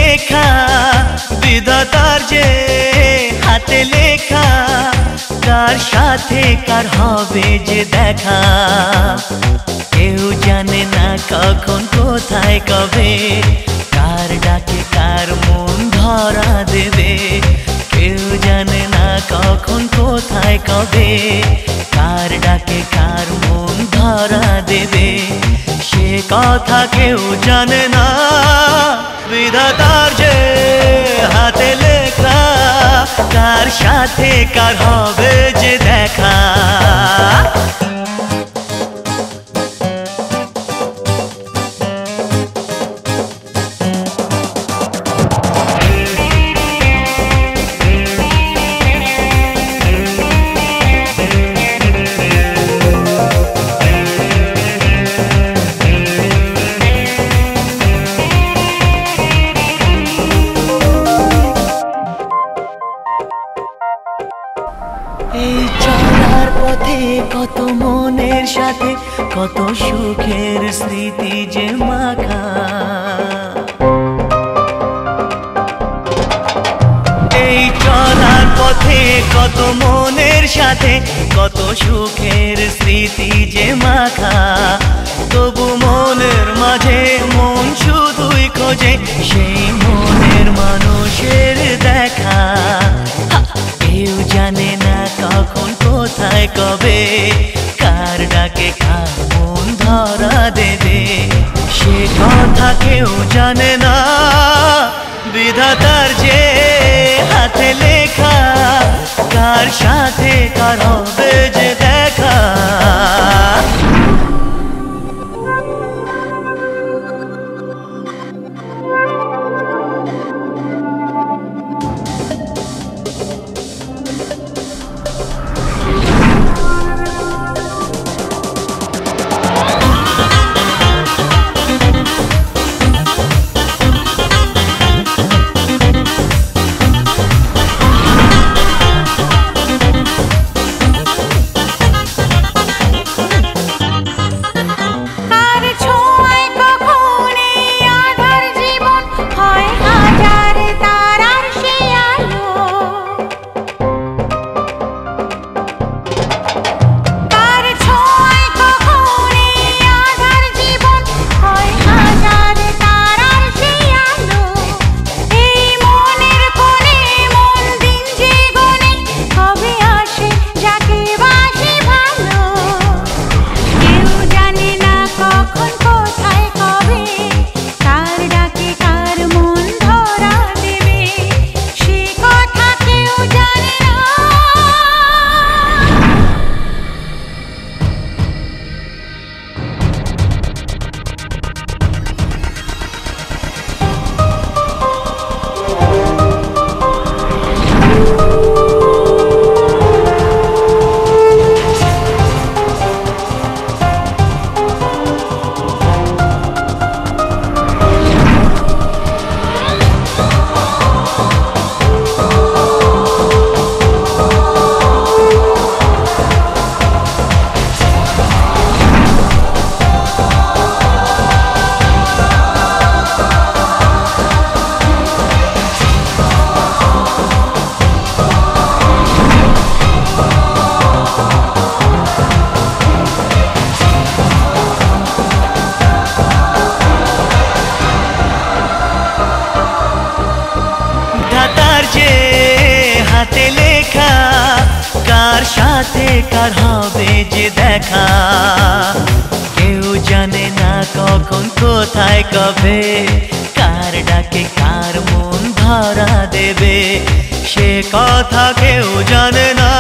লেখা বিধাতার যে হাতে লেখা কার সাথে কার হবে যে দেখা কেউ জানে না কখন কোথায় কবে কার ডাকে কার মন ধরা দেবে কেউ জানে না কখন কোথায় কবে কার ডাকে কার মন ধরা দেবে সে কথা কেউ জানে না বিধাতার যে হাতে লেখা কার সাথে কার হবে যে দেখা এই চলার পথে কত মনের সাথে কত সুখের স্মৃতি যে মাখা এই চলার পথে কত মনের সাথে কত সুখের স্মৃতি যে মাখা তবু মনের মাঝে মন শুধুই খোঁজে সেই মনের মানুষের দেখা কেউ জানে না কখন কোথায় কবে কার ডাকে কার মন ধরা দেবে সে কথা কেউ জানে না বিধাতার যে হাতে লেখা কার সাথে কার হবে যে দেখা হাতে লেখা কার সাথে কার হবে যে দেখা কেউ জানে না কখন কোথায় কবে কার ডাকে কার মন ধরা দেবে সে কথা কেউ জানে না।